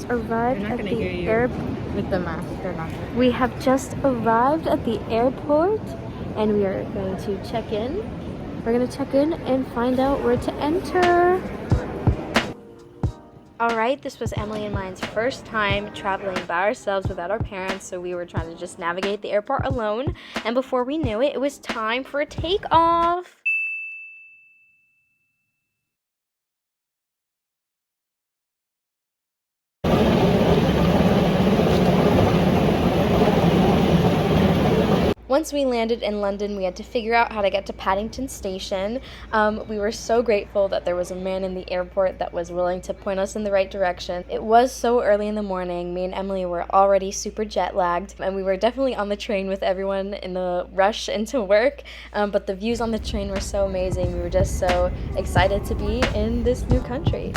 just arrived at the airport. With the mask, they're not. We have just arrived at the airport and we are going to check in. We're going to check in and find out where to enter. Alright, this was Emily and mine's first time traveling by ourselves without our parents, so we were trying to just navigate the airport alone. And before we knew it, it was time for a takeoff. Once we landed in London, we had to figure out how to get to Paddington Station. We were so grateful that there was a man in the airport that was willing to point us in the right direction. It was so early in the morning. Me and Emily were already super jet lagged, and we were definitely on the train with everyone in the rush into work. But the views on the train were so amazing. We were just so excited to be in this new country.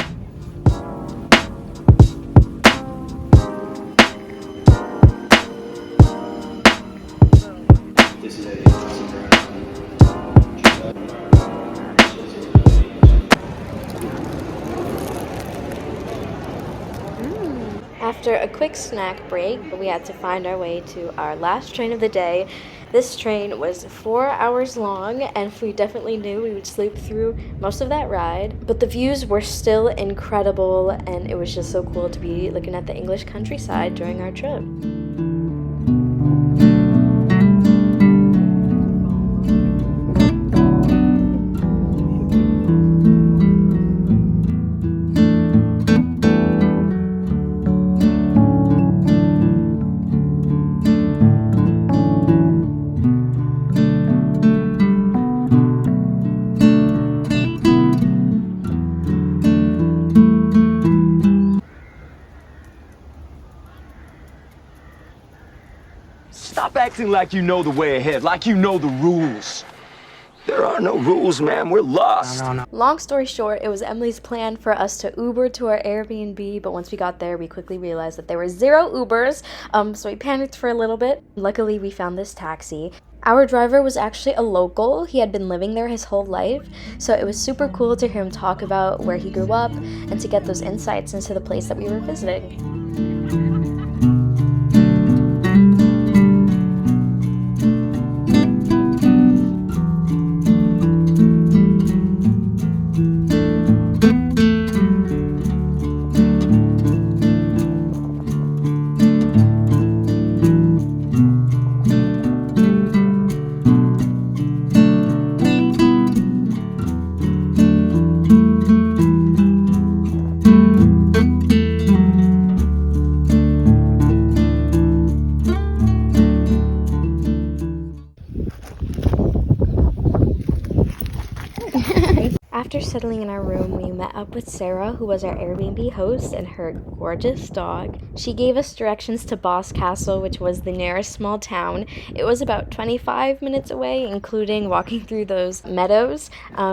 After a quick snack break, we had to find our way to our last train of the day. This train was 4 hours long, and we definitely knew we would sleep through most of that ride. But the views were still incredible, and it was just so cool to be looking at the English countryside during our trip. Stop acting like you know the way ahead, like you know the rules. There are no rules, man. We're lost. No. Long story short, it was Emily's plan for us to Uber to our Airbnb, but once we got there, we quickly realized that there were 0 Ubers, so we panicked for a little bit. Luckily, we found this taxi. Our driver was actually a local. He had been living there his whole life, so it was super cool to hear him talk about where he grew up and to get those insights into the place that we were visiting. After settling in our room, we met up with Sarah, who was our Airbnb host, and her gorgeous dog. She gave us directions to Boscastle, which was the nearest small town. It was about 25 minutes away, including walking through those meadows.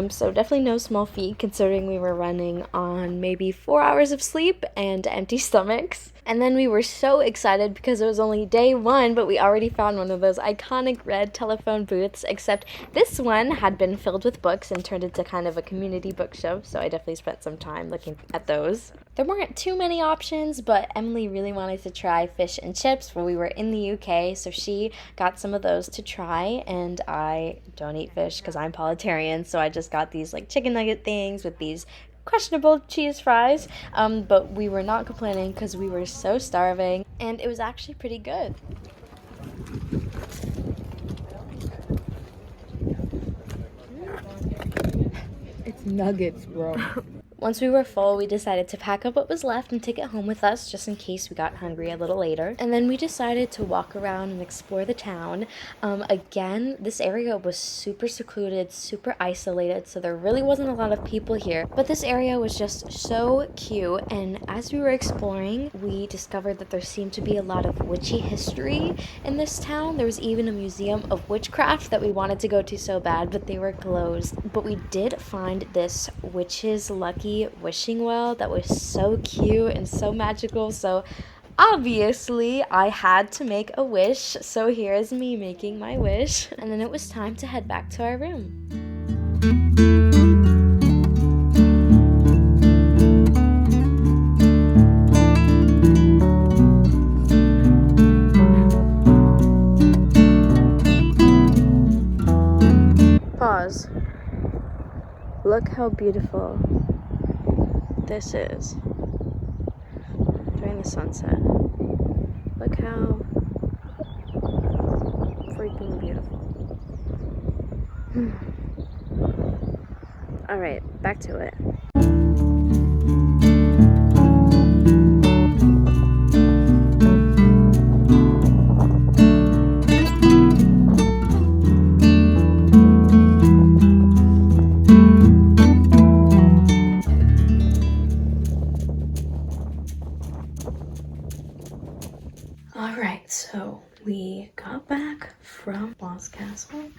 So definitely no small feat, considering we were running on maybe 4 hours of sleep and empty stomachs. And then we were so excited because it was only day 1, but we already found one of those iconic red telephone booths, except this one had been filled with books and turned into kind of a community bookshelf, so I definitely spent some time looking at those. There weren't too many options, but Emily really wanted to try fish and chips while we were in the UK, so she got some of those to try, and I don't eat fish because I'm Politarian, so I just got these like chicken nugget things with these questionable cheese fries, but we were not complaining because we were so starving, and it was actually pretty good. It's nuggets, bro. Once we were full, we decided to pack up what was left and take it home with us just in case we got hungry a little later. And then we decided to walk around and explore the town. Again, this area was super secluded, super isolated, so there really wasn't a lot of people here. But this area was just so cute, and as we were exploring, we discovered that there seemed to be a lot of witchy history in this town. There was even a museum of witchcraft that we wanted to go to so bad, but they were closed. But we did find this witch's lucky wishing well that was so cute and so magical, so obviously I had to make a wish, so here is me making my wish, and then it was time to head back to our room. Look how beautiful this is during the sunset. Look how freaking beautiful. All right, back to it. Alright, so we got back from Boscastle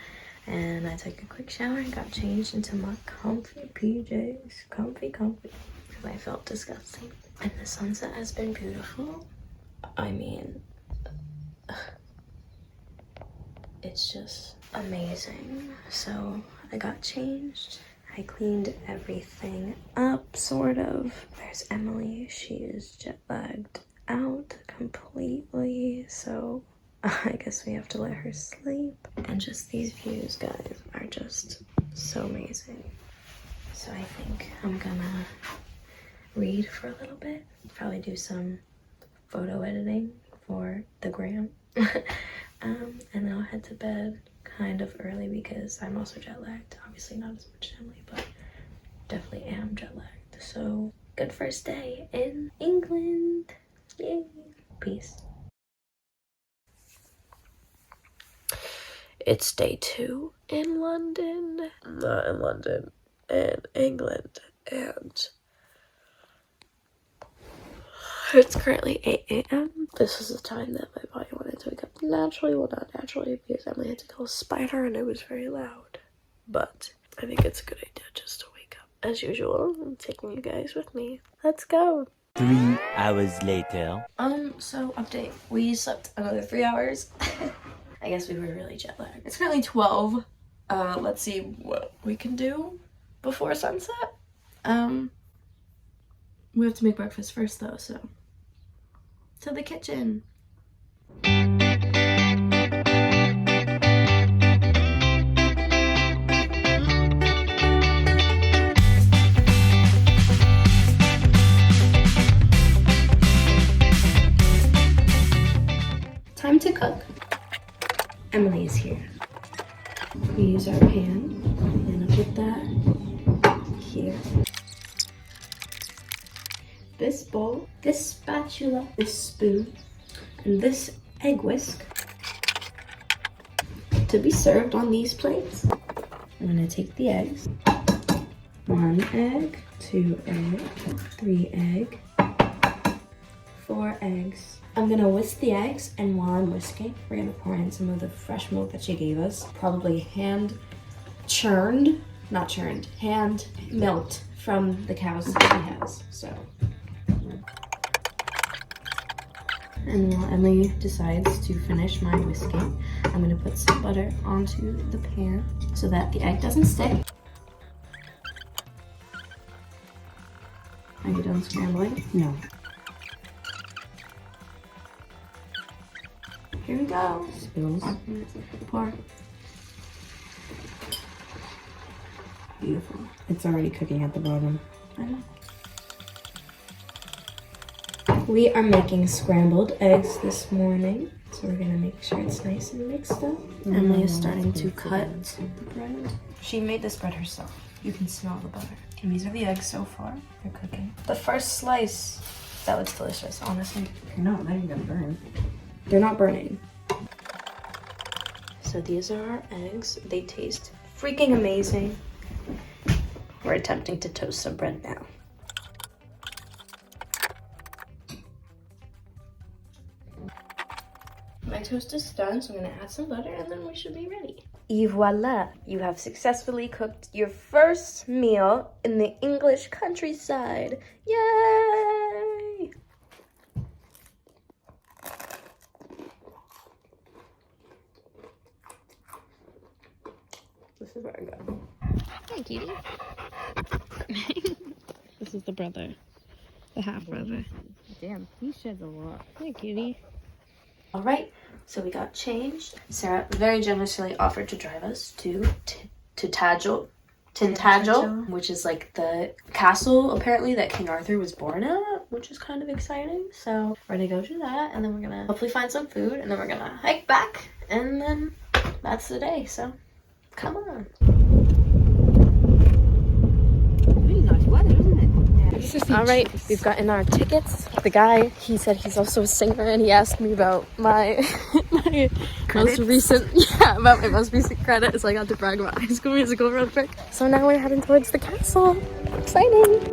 and I took a quick shower and got changed into my comfy PJs. Comfy, because I felt disgusting. And the sunset has been beautiful. I mean, it's just amazing. So I got changed. I cleaned everything up, sort of. There's Emily. She is jet lagged out completely, so I guess we have to let her sleep. And just these views, guys, are just so amazing. So I think I'm gonna read for a little bit, probably do some photo editing for the gram, and then I'll head to bed kind of early because I'm also jet lagged. Obviously not as much as Emily, but definitely am jet lagged. So good first day in England. Yay. Peace. It's day 2 in London. Not in London, in England. And it's currently 8 a.m. This is the time that my body wanted to wake up naturally. Well, not naturally, because Emily had to kill a spider and it was very loud. But I think it's a good idea just to wake up. As usual, I'm taking you guys with me. Let's go. 3 hours later. So update. We slept another 3 hours. I guess we were really jet lagged. It's currently 12. Let's see what we can do before sunset. We have to make breakfast first though, so to the kitchen. Time to cook. Emily is here. We use our pan, and I'll put that here. This bowl, this spatula, this spoon, and this egg whisk to be served on these plates. I'm gonna take the eggs. 1 egg, 2 egg, 3 egg, 4 eggs. I'm gonna whisk the eggs, and while I'm whisking, we're gonna pour in some of the fresh milk that she gave us. Probably hand milked from the cows that she has, so. And while Emily decides to finish my whisking, I'm gonna put some butter onto the pan so that the egg doesn't stick. Are you done scrambling? No. Here we go. Spills. Pour. Beautiful. It's already cooking at the bottom. I know. We are making scrambled eggs this morning, so we're gonna make sure it's nice and mixed up. Emily is starting to cut the bread. She made this bread herself. You can smell the butter. And these are the eggs so far. They're cooking. The first slice, that looks delicious, honestly. You're not letting them burn. They're not burning. So these are our eggs. They taste freaking amazing. We're attempting to toast some bread now. My toast is done, so I'm gonna add some butter and then we should be ready. Et voila! You have successfully cooked your first meal in the English countryside. Yay! This is where I go. Hi, kitty. This is the brother. The half brother. Damn, he sheds a lot. Hi, kitty. All right, so we got changed. Sarah very generously offered to drive us to tintagel. tintagel, which is like the castle apparently that King Arthur was born at, which is kind of exciting. So we're gonna go to that, and then we're gonna hopefully find some food, and then we're gonna hike back, and then that's the day. So come on. Really nice weather, isn't it? Yeah. All right, we've gotten our tickets. The guy, he said he's also a singer, and he asked me about my most recent credits. So I got to brag about High School Musical real quick. So now we're heading towards the castle. Exciting!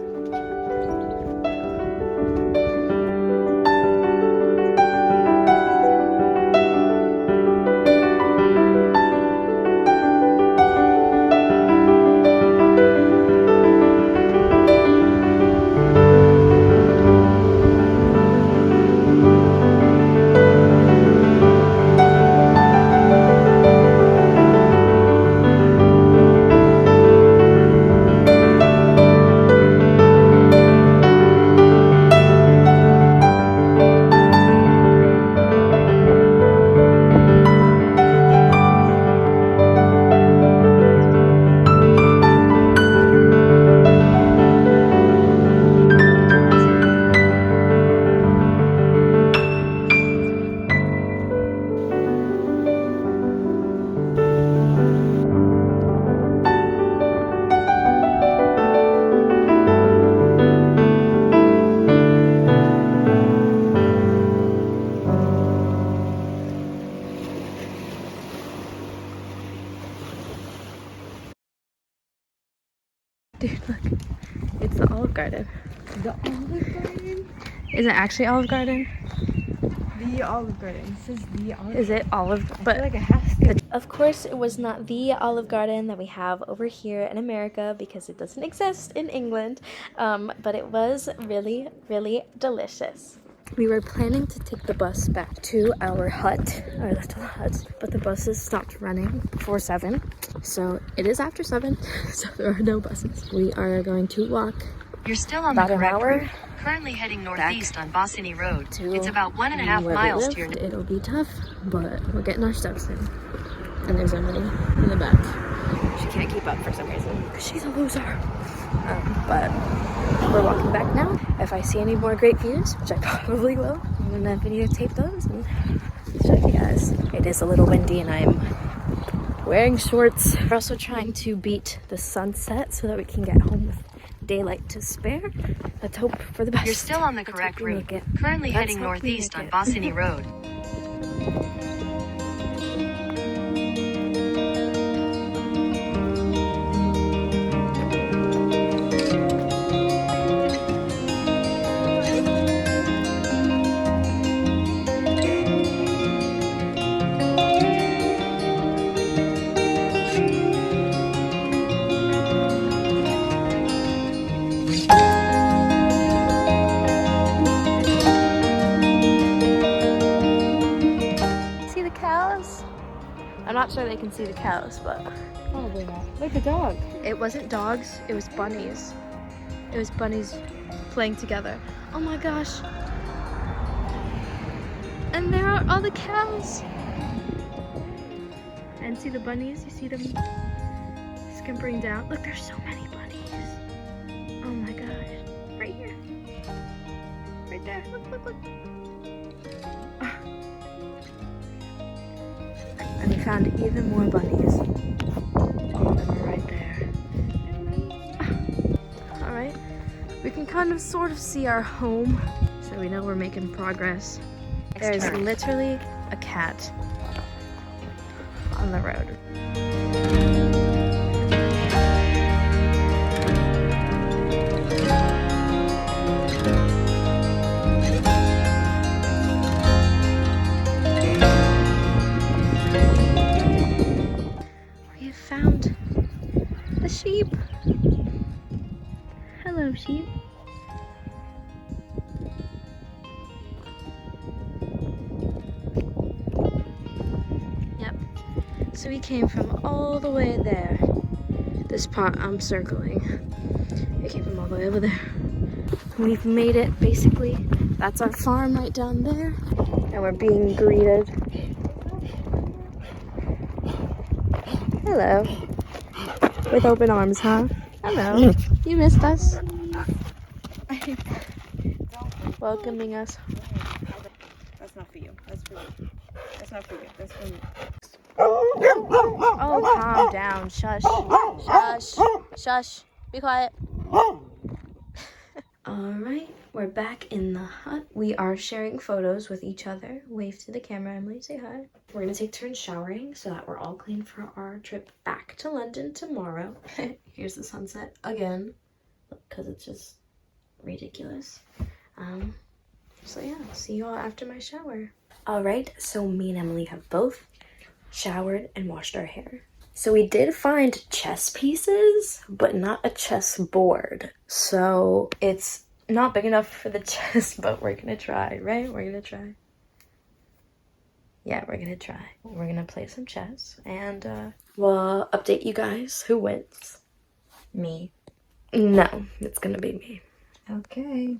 Dude, look. It's the Olive Garden. The Olive Garden? Is it actually Olive Garden? The Olive Garden. It says the Olive. Is it Olive? I But feel like it has to. of course, it was not the Olive Garden that we have over here in America because it doesn't exist in England. But it was really, really delicious. We were planning to take the bus back to our hut, our little hut, but the buses stopped running before 7. So it is after 7, so there are no buses. We are going to walk You're still on about the an correct hour route. Currently heading northeast on Boscastle Road. to It's about 1.5 where we miles live. to your It'll be tough, but we're getting our steps in. And there's Emily in the back. She can't keep up for some reason because she's a loser. But we're walking back now. If I see any more great views, which I probably will, I'm gonna videotape those and show you guys. It is a little windy and I'm wearing shorts. We're also trying to beat the sunset so that we can get home with daylight to spare. Let's hope for the best. You're still on the correct route. Currently heading northeast on Boscastle Road. See the cows? I'm not sure they can see the cows, but Probably not. Like a dog. it wasn't dogs, it was bunnies. It was bunnies playing together. Oh my gosh. And there are all the cows. And see the bunnies? You see them skimpering down? Look, there's so many bunnies. Oh my gosh. Right here. Right there. Look, look, look. And we found even more bunnies. All of them are right there. Alright. We can kind of sort of see our home, so we know we're making progress. There's literally a cat on the road. We have found the sheep. Hello, sheep. Yep. So we came from all the way there. This part I'm circling. We came from all the way over there. We've made it, basically. That's our farm right down there. And we're being greeted. Hello. with open arms, huh? Hello. You missed us? Welcoming us. That's not for you. That's for me. That's not for you. That's for me. Oh, calm down. Shush. Shush. Shush. Be quiet. Alright, we're back in the hut. We are sharing photos with each other. Wave to the camera, Emily. Say hi. We're gonna take turns showering so that we're all clean for our trip back to London tomorrow. Here's the sunset again, because it's just ridiculous. So yeah, see you all after my shower. Alright, so me and Emily have both showered and washed our hair. So we did find chess pieces, but not a chess board. So it's not big enough for the chess, but we're gonna try, right? We're gonna try. Yeah, we're gonna try. We're gonna play some chess and we'll update you guys who wins. Me. No, it's gonna be me. Okay.